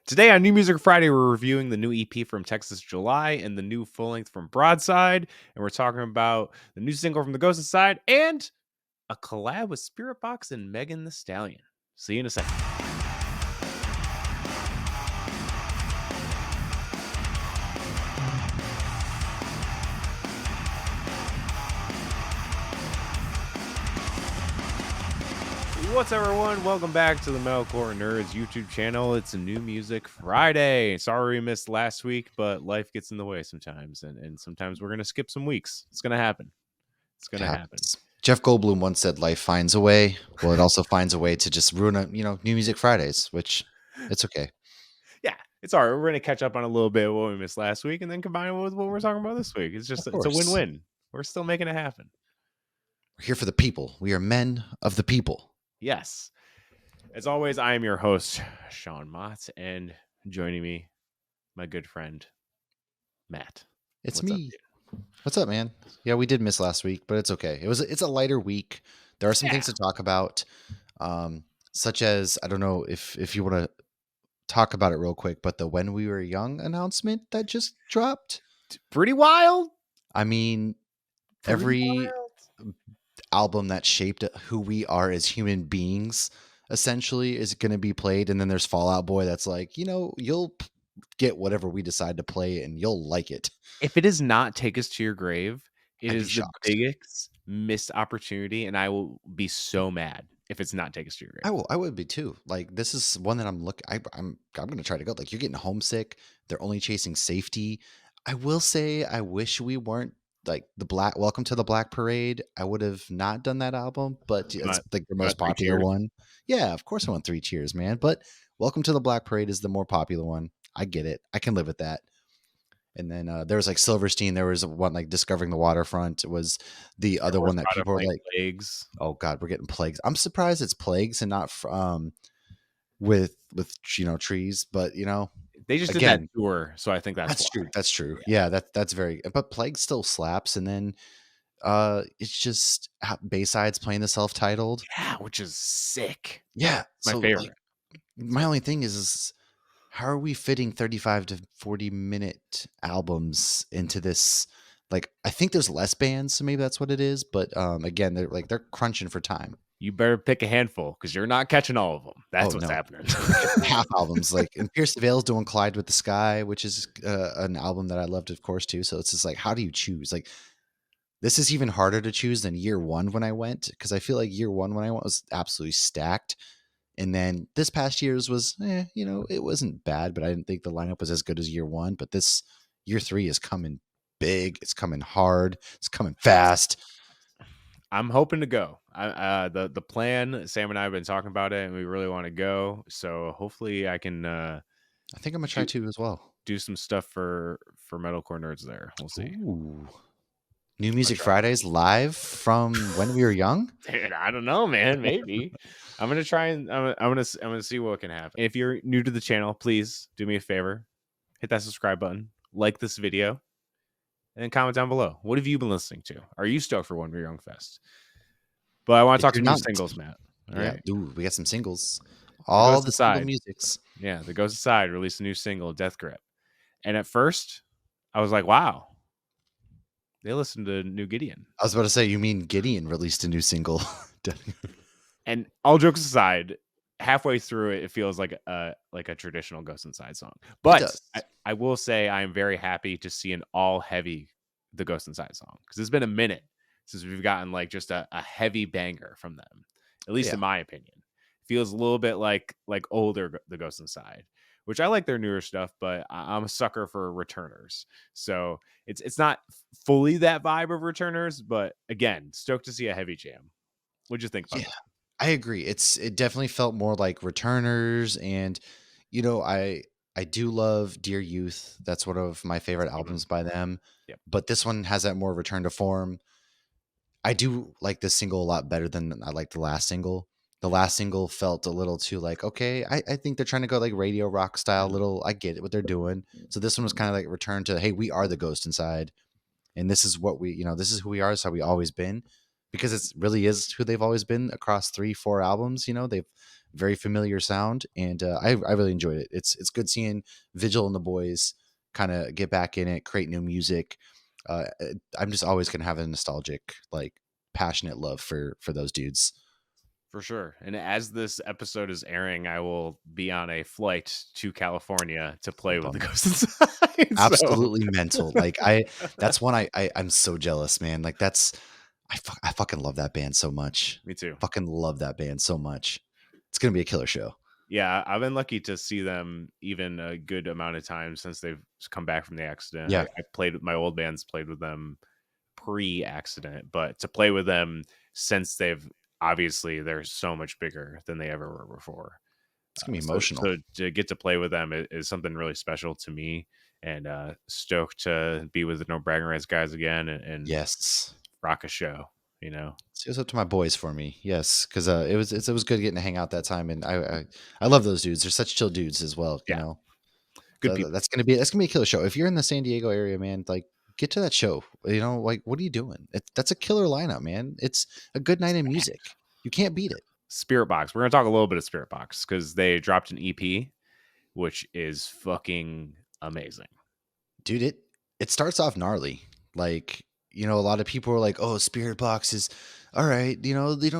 Today on New Music Friday, we're reviewing the new EP from Texas July and the new full length from Broadside. And we're talking about the new single from The Ghost Inside and a collab with Spiritbox and Megan Thee Stallion. See you in a second. What's up, everyone? Welcome back to the Metalcore Nerds YouTube channel. It's a New Music Friday. Sorry we missed last week, but life gets in the way sometimes, and sometimes we're gonna skip some weeks. It's gonna happen. It's gonna happen. Jeff Goldblum once said, "Life finds a way." Well, it also finds a way to just ruin New Music Fridays, which it's okay. Yeah, it's all right. We're gonna catch up on a little bit of what we missed last week, and then combine it with what we're talking about this week. It's a win-win. We're still making it happen. We're here for the people. We are men of the people. Yes. As always, I am your host, Sean Mott, and joining me, my good friend, Matt. It's me. What's up, man? Yeah, we did miss last week, but it's okay. It's a lighter week. There are some things to talk about, such as, I don't know if you want to talk about it real quick, but the When We Were Young announcement that just dropped. Pretty wild. I mean, every album that shaped who we are as human beings essentially is going to be played, and then there's Fall Out Boy that's like, you'll get whatever we decide to play and you'll like it. If it is not Take Us to Your Grave, it is the biggest missed opportunity, and I will be so mad if it's not Take Us to Your Grave. I would be too. Like, this is one that I'm going to try to go. Like, you're getting homesick. They're only chasing safety. I will say, I wish we weren't like Welcome to the Black Parade. I would have not done that album, but it's like the most popular one. Yeah, of course I want 3 Cheers, man. But Welcome to the Black Parade is the more popular one. I get it. I can live with that. And then there was like Silverstein. There was one like Discovering the Waterfront. It was the other one that people were like, Plagues. Oh God, we're getting Plagues. I'm surprised it's Plagues and not with trees, but they just did that tour, so I think that's true. That's true. Yeah, that's very. But Plague still slaps, and then it's just Bayside's playing the self-titled. Yeah, which is sick. Yeah, my favorite. Like, my only thing is how are we fitting 35 to 40-minute albums into this? Like, I think there's less bands, so maybe that's what it is. But again, they're crunching for time. You better pick a handful because you're not catching all of them. That's what's happening. Half albums, like, and Pierce the Veil's doing Collide with the Sky, which is an album that I loved, of course, too. So it's just like, how do you choose? Like, this is even harder to choose than Year One when I went, because I feel like Year One when I went was absolutely stacked. And then this past year's was, it wasn't bad, but I didn't think the lineup was as good as Year One. But this Year Three is coming big. It's coming hard. It's coming fast. I'm hoping to go. The plan, Sam and I have been talking about it, and we really want to go. So hopefully I can. I think I'm gonna try to as well. Do some stuff for Metalcore Nerds there. We'll see. Ooh. New Music Fridays live from When We Were Young. Dude, I don't know, man. Maybe I'm gonna try and I'm gonna see what can happen. If you're new to the channel, please do me a favor, hit that subscribe button, like this video, and then comment down below. What have you been listening to? Are you stoked for When We Were Young Fest? But I want to talk to new singles, Matt. All right, dude, we got some singles. All the single musics. Yeah, The Ghost Inside released a new single, Deathgrip. And at first, I was like, wow. They listened to New Gideon. I was about to say, you mean Gideon released a new single? And all jokes aside, halfway through it, it feels like a traditional Ghost Inside song. But I will say I am very happy to see an all heavy The Ghost Inside song, because it's been a minute since we've gotten like just a heavy banger from them, at least in my opinion. It feels a little bit like older The Ghost Inside, which I like their newer stuff, but I'm a sucker for returners. So it's not fully that vibe of returners, but again, stoked to see a heavy jam. What'd you think about that? I agree. It definitely felt more like returners, and I do love Dear Youth. That's one of my favorite albums by them. Yep. But this one has that more return to form. I do like this single a lot better than I like the last single. The last single felt a little too like, okay, I think they're trying to go like radio rock style little. I get it, what they're doing. So this one was kind of like return to, hey, we are the Ghost Inside. And this is what we, this is who we are. This is how we always been. Because it really is who they've always been across 3-4 albums. They've very familiar sound, and I really enjoyed it. It's good seeing Vigil and the boys kind of get back in it, create new music. I'm just always gonna have a nostalgic, like, passionate love for those dudes. For sure. And as this episode is airing, I will be on a flight to California to play with the Bummer. Ghost Inside. So Absolutely mental. Like, that's one I'm so jealous, man. Like, I fucking love that band so much. me too. Fucking love that band so much. It's gonna be a killer show. Yeah, I've been lucky to see them even a good amount of times since they've come back from the accident. Yeah. I played with my old bands, played with them pre-accident, but to play with them since they're so much bigger than they ever were before. It's gonna be So, emotional. so to get to play with them is something really special to me, and stoked to be with the No Bragging Rights guys again and Yes. rock a show. You know, So it was up to my boys for me. Yes, because it was good getting to hang out that time, and I love those dudes. They're such chill dudes as well. You yeah, know, good so people. that's gonna be a killer show. If you're in the San Diego area, man, like, get to that show. You know, like, what are you doing? That's a killer lineup, man. It's a good night in music. You can't beat it. Spiritbox. We're gonna talk a little bit of Spiritbox because they dropped an EP, which is fucking amazing. Dude, it starts off gnarly. Like, you know, a lot of people are like, "Oh, Spiritbox is all right."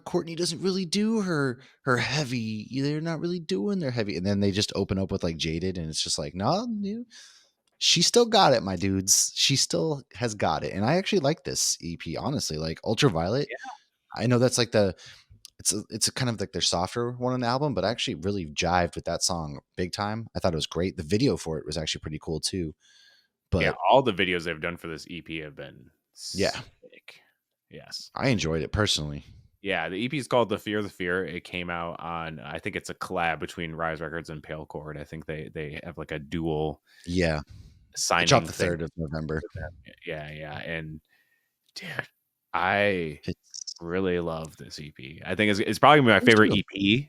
Courtney doesn't really do her heavy. They're not really doing their heavy, and then they just open up with like Jaded, and it's just like, no, dude, she still got it, my dudes. She still has got it, and I actually like this EP, honestly. Like Ultraviolet, I know that's like it's a kind of like their softer one on the album, but I actually really jived with that song big time. I thought it was great. The video for it was actually pretty cool too. Yeah, But all the videos they've done for this EP have been yeah, sick. Yes. I enjoyed it personally. Yeah, the EP is called The Fear the Fear. It came out on, I think it's a collab between Rise Records and Pale Chord. I think they have like a dual Yeah, it dropped signing the thing 3rd of November. with them. Yeah, yeah. And dude, I It's really love this EP. I think it's probably my me favorite too. EP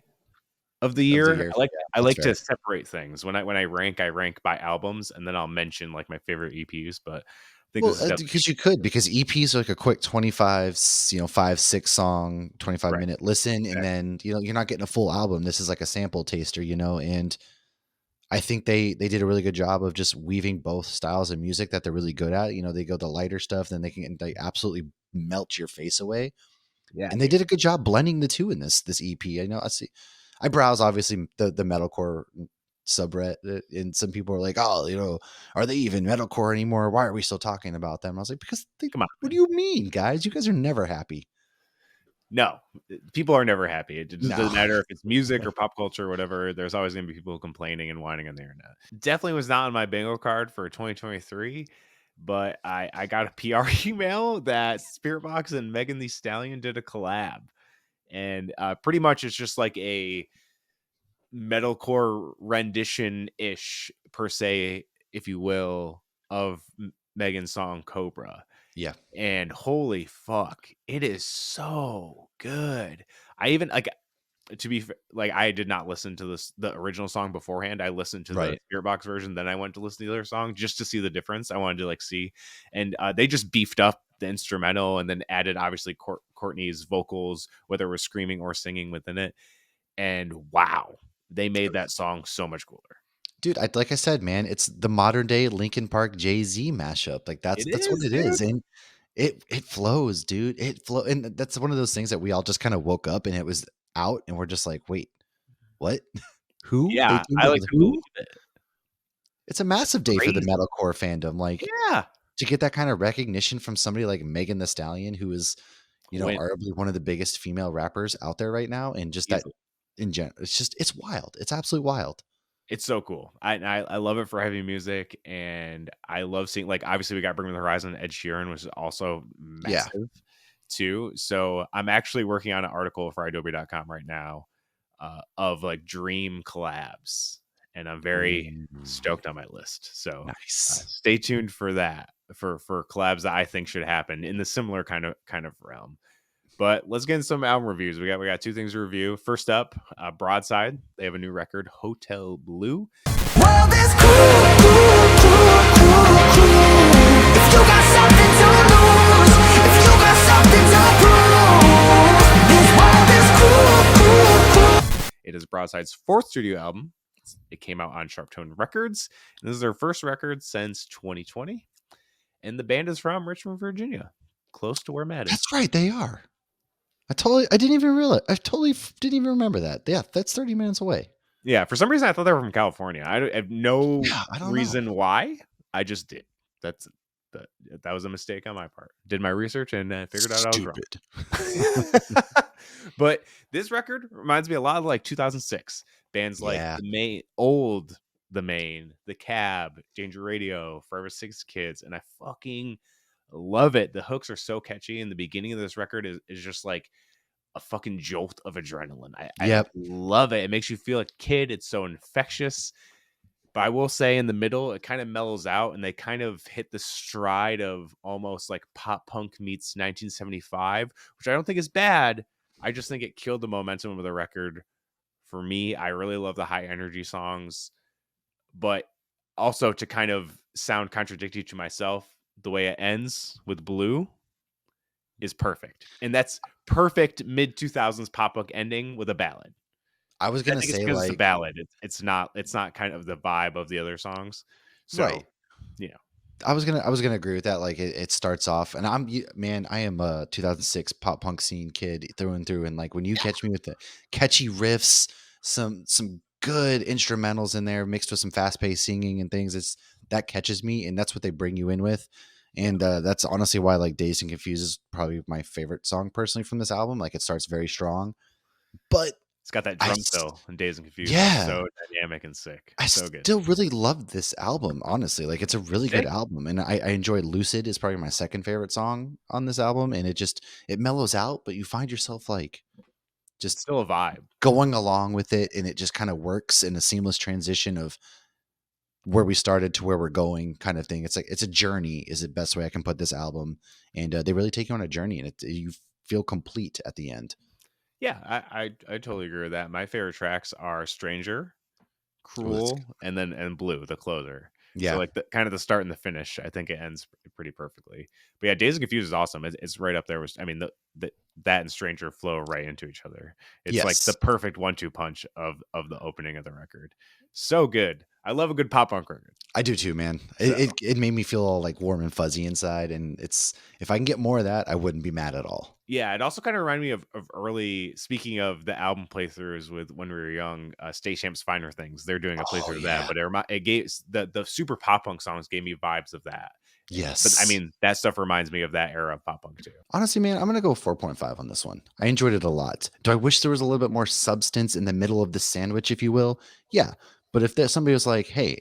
of the Of the year. year. I Yeah, I that's like fair. to separate things. I rank by albums, and then I'll mention like my favorite EPs. But I think Well, this is definitely because you could, because EPs are like a quick 25, 5, 6 song, 25 right. minute listen, and Exactly. then, you're not getting a full album. This is like a sample taster, and I think they did a really good job of just weaving both styles of music that they're really good at. They go the lighter stuff, then they absolutely melt your face away. Yeah, And they dude. did a good job blending the two in this EP. I know I browse obviously the metalcore subreddit, and some people are like, "Oh, are they even metalcore anymore? Why are we still talking about them?" I was like, "Because Come on, what do man. you mean, guys? You guys are never happy." No, people are never happy. It just No. doesn't matter if it's music or pop culture or whatever. There's always going to be people complaining and whining on the internet. Definitely was not on my bingo card for 2023, but I got a PR email that Spiritbox and Megan Thee Stallion did a collab, and pretty much it's just like a metalcore rendition ish per se, if you will, of Megan's song Cobra. Yeah. And holy fuck, it is so good. I even like to be like I did not listen to the original song beforehand. I listened to the Right. Spiritbox version, then I went to listen to the other song just to see the difference. I wanted to like see, and they just beefed up the instrumental and then added obviously Courtney's vocals, whether it was screaming or singing within it. And wow, they made that song so much cooler. Dude, like I said, man, it's the modern day Linkin Park Jay-Z mashup. Like It that's what is, it dude. is. And it flows, dude. And that's one of those things that we all just kind of woke up and it was out and we're just like, "Wait, what? Who? They Yeah, teamed I up like with couldn't believe who?" it. It's a massive day for the Crazy. metalcore fandom. Like, Yeah. to get that kind of recognition from somebody like Megan Thee Stallion, who is, Went arguably one of the biggest female rappers out there right now, and just that easily. in general, it's wild. It's absolutely wild. It's so cool. I love it for heavy music, and I love seeing like obviously we got Bring Me the Horizon, Ed Sheeran, which is also Yeah. massive too. So I'm actually working on an article for Adobe.com right now of like dream collabs, and I'm very Ooh, stoked on my list. So nice. stay tuned for that for collabs that I think should happen in the similar kind of realm. But let's get into some album reviews. We got two things to review. First up, Broadside. They have a new record, Hotel Bleu. World is cruel, cruel, cruel, cruel, cruel. If you got something to lose, if you got something to prove, this world is cruel, cruel, cruel. It It is Broadside's fourth studio album. It came out on Sharptone Records. And this is their first record since 2020. And the band is from Richmond, Virginia, close to where Matt is. That's right, they are. I didn't even realize. I totally didn't even remember that. Yeah, that's 30 minutes away. Yeah, for some reason I thought they were from California. I have no reason know. why. I just did. That was a mistake on my part. Did my research and figured out I was wrong. But this record reminds me a lot of like 2006 bands like The Main, The Cab, Danger Radio, Forever Six Kids, and I fucking love it. The hooks are so catchy, and the beginning of this record is just like a fucking jolt of adrenaline. I love it. It makes you feel like a kid. It's so infectious. But I will say in the middle, it kind of mellows out, and they kind of hit the stride of almost like pop punk meets 1975, which I don't think is bad. I just think it killed the momentum of the record. For me, I really love the high energy songs, but also to kind of sound contradictory to myself, the way it ends with Bleu is perfect. And that's perfect mid 2000s pop punk ending with a ballad. I was gonna say it's a ballad. It's not kind of the vibe of the other songs. So, I was gonna agree with that. Like it starts off, and I am a 2006 pop punk scene kid through and through. And like when you catch me with the catchy riffs, some good instrumentals in there mixed with some fast paced singing and things, that catches me, and that's what they bring you in with. And that's honestly why like Dazed and Confused is probably my favorite song personally from this album. Like it starts very strong, but it's got that drum fill in Dazed and Confused. Yeah. It's so dynamic and sick. So good. Still really love this album, honestly. Like it's a really good album. And I enjoy Lucid is probably my second favorite song on this album. And it mellows out, but you find yourself like just still a vibe going along with it. And it just kind of works in a seamless transition of where we started to where we're going kind of thing. It's like, it's a journey is the best way I can put this album. And they really take you on a journey, and you feel complete at the end. Yeah, I totally agree with that. My favorite tracks are Stranger, Cruel, and Bleu, the closer. Yeah. So like kind of the start and the finish, I think it ends pretty perfectly. But yeah, Dazed and Confused is awesome. It's right up there with, I mean, that and Stranger flow right into each other. It's like the perfect 1-2 punch of the opening of the record. So good. I love a good pop punk record. I do too, man. It made me feel all like warm and fuzzy inside, and if I can get more of that, I wouldn't be mad at all. Yeah, it also kind of reminded me of early. Speaking of the album playthroughs with When We Were Young, Stay Champ's Finer Things. They're doing a playthrough of that, but it gave the super pop punk songs gave me vibes of that. Yes, but I mean that stuff reminds me of that era of pop punk too. Honestly, man, I'm gonna go 4.5 on this one. I enjoyed it a lot. Do I wish there was a little bit more substance in the middle of the sandwich, if you will? Yeah, but if somebody was like, "Hey,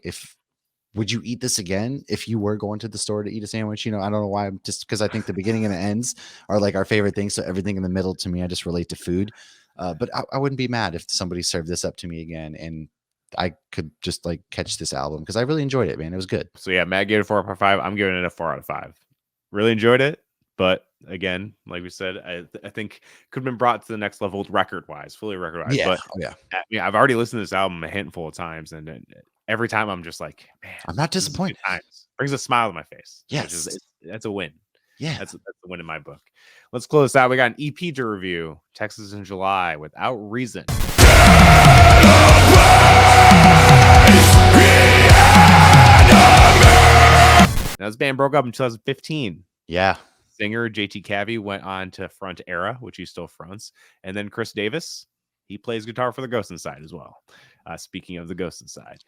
would you eat this again if you were going to the store to eat a sandwich?" I don't know why, just because I think the beginning and the ends are like our favorite things. So everything in the middle to me, I just relate to food. But I wouldn't be mad if somebody served this up to me again and I could just like catch this album because I really enjoyed it, man. It was good. So yeah, Matt gave it 4.5. I'm giving it a 4 out of 5. Really enjoyed it. But again, like we said, I think could have been brought to the next level record-wise, fully record-wise. Yeah, but I've already listened to this album a handful of times, and every time I'm just like, man, I'm not disappointed. Brings a smile to my face. Yes, that's a win. Yeah, that's a win in my book. Let's close this out. We got an EP to review, Texas in July, Without Reason. Now, this band broke up in 2015. Yeah. Singer JT Cavey went on to front Era, which he still fronts. And then Chris Davis, he plays guitar for the Ghost Inside as well. Speaking of the Ghost Inside.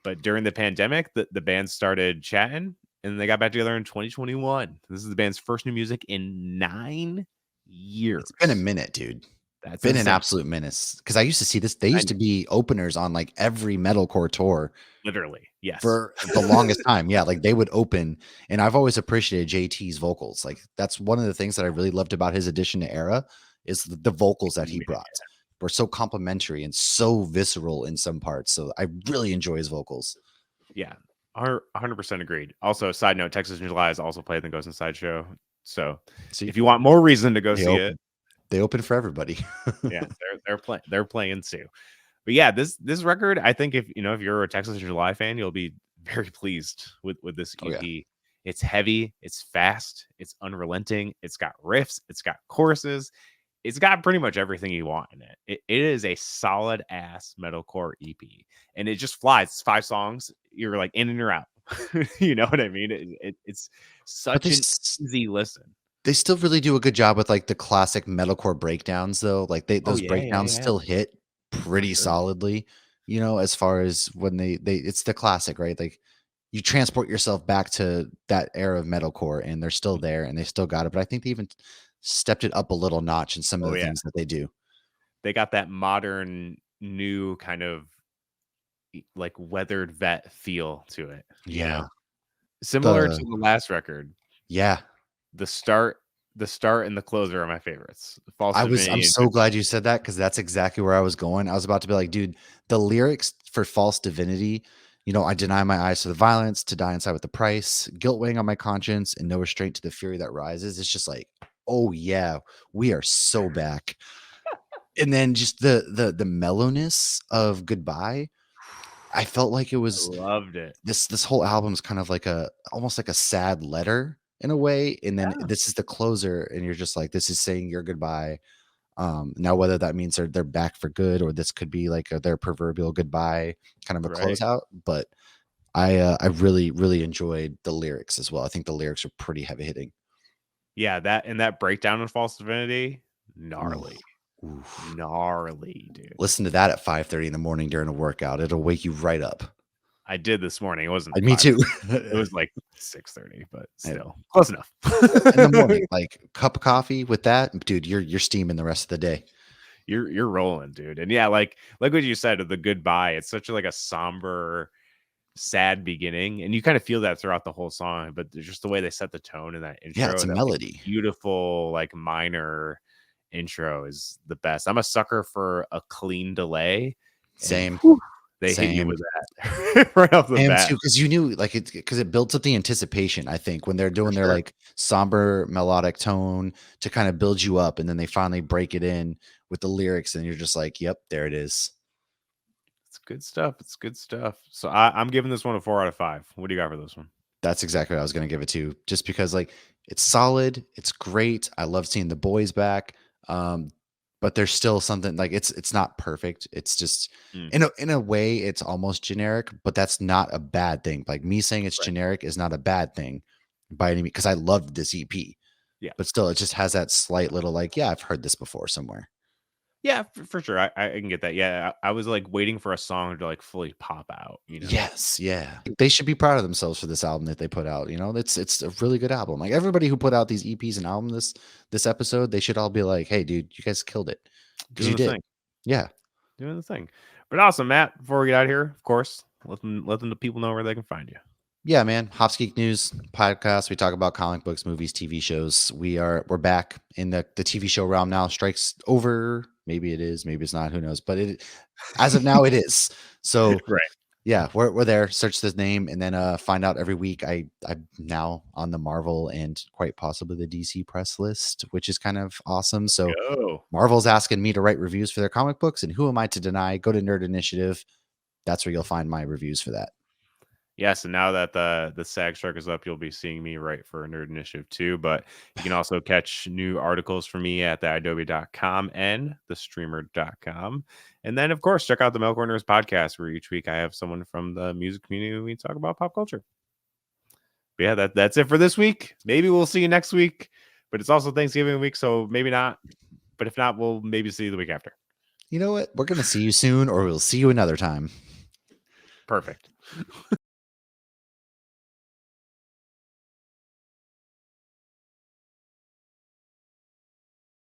But during the pandemic, the band started chatting, and they got back together in 2021. This is the band's first new music in 9 years. It's been a minute, dude. That's been an absolute menace. Because I used to see this. They used to be openers on like every metalcore tour. Literally, yes. For the longest time. Yeah, like they would open. And I've always appreciated JT's vocals. Like that's one of the things that I really loved about his addition to Era is the vocals that he brought. Were so complimentary and so visceral in some parts. So I really enjoy his vocals. Yeah, 100% agreed. Also, side note, Texas in July is also playing the Ghost Inside show. So if you want more reason to go see it, they open for everybody. Yeah, they're playing too. But yeah, this record, I think if you're a Texas in July fan, you'll be very pleased with this EP. Oh, yeah. It's heavy, it's fast, it's unrelenting, it's got riffs, it's got choruses. it's got pretty much everything you want in it. It is a solid ass metalcore EP, and it just flies. It's 5 songs. You're like in and you're out. You know what I mean? It's But such an easy listen. they still really do a good job with like the classic metalcore breakdowns, though. Like Oh those breakdowns still hit pretty sure. solidly. You know, as far as when they it's the classic, right? Like you transport yourself back to that era of metalcore, and they're still there, and they still got it. But I think they even stepped it up a little notch in some of Oh the yeah, things that they do. they got that modern, new kind of like weathered vet feel to it. You Yeah. know, similar to The the last record. yeah. The start, the start, and the closer are my favorites. False I'm Divinity and so glad you said that because that's exactly where I was going. I was about to be like, dude, the lyrics for False Divinity, you know, I deny my eyes to the violence, to die inside with the price, guilt weighing on my conscience, and no restraint to the fury that rises. It's just like, oh yeah, we are so back. And then just the mellowness of Goodbye. I felt like it I was loved it. this whole album is kind of like a almost like a sad letter in a way. And then Yeah, this is the closer, and you're just like, this is saying your goodbye. Now whether that means they're back for good, or this could be like their proverbial goodbye, kind of a right. closeout. But I really enjoyed the lyrics as well. I think the lyrics are pretty heavy hitting. Yeah, that and that breakdown in False Divinity, Ooh, gnarly, oof. gnarly, dude. Listen to that at 5:30 in the morning during a workout. It'll wake you right up. I did this morning. It wasn't Me 5. too. It was like 6:30, but And still close enough. in the morning, like cup of coffee with that, dude, you're steaming the rest of the day. You're rolling, dude. And yeah, like what you said of the goodbye, it's such like a somber, sad beginning, and you kind of feel that throughout the whole song. But just the way they set the tone in that Yeah, intro, it's a that like melody. beautiful, like minor intro is the best. I'm a sucker for a clean delay, and Same, whew, they hit you same. with that right off the I am bat. too, because you knew, like, it because it builds up the anticipation, I think, when they're For doing their, sure. like, somber melodic tone to kinda build you up, and then they finally break it in with the lyrics, and you're just like, "Yep, there it is." It's good stuff. It's good stuff. So I'm giving this one a 4 out of 5. What do you got for this one? That's exactly what I was gonna give it to, just because, like, it's solid, it's great, I love seeing the boys back, um, but there's still something like, it's not perfect, it's just Mm, in a way, it's almost generic, but that's not a bad thing. Like, me saying it's right. generic is not a bad thing by any means, because I loved this EP, Yeah. but still, it just has that slight little, like, "Yeah, I've heard this before somewhere." Yeah, for sure. I can get that. Yeah, I was like waiting for a song to like fully pop out, you know? Yes, yeah. They should be proud of themselves for this album that they put out, you know? It's a really good album. Like, everybody who put out these EPs and album this episode, they should all be like, "Hey, dude, you guys killed it because Doing you the did." thing. Yeah. Doing the thing. But awesome, Matt. Before we get out of here, of course, let them the people know where they can find you. Yeah, man. Hops Geek News podcast. We talk about comic books, movies, TV shows. We're back in the TV show realm now. Strikes over. Maybe it is, maybe it's not. Who knows? But it as of now, it is. So Right. yeah, we're there. Search the name and then find out every week. I'm now on the Marvel and quite possibly the DC press list, which is kind of awesome. So Go. Marvel's asking me to write reviews for their comic books, and who am I to deny? Go to Nerd Initiative. That's where you'll find my reviews for that. Yes, and now that the SAG strike is up, you'll be seeing me write for Nerd Initiative too. But you can also catch new articles from me at theiadobe.com and thestreamer.com. And then, of course, check out the Metalcore Nerds podcast, where each week I have someone from the music community and we talk about pop culture. But yeah, that's it for this week. Maybe we'll see you next week, but it's also Thanksgiving week, so maybe not. But if not, we'll maybe see you the week after. You know what? We're gonna see you soon, or we'll see you another time. Perfect.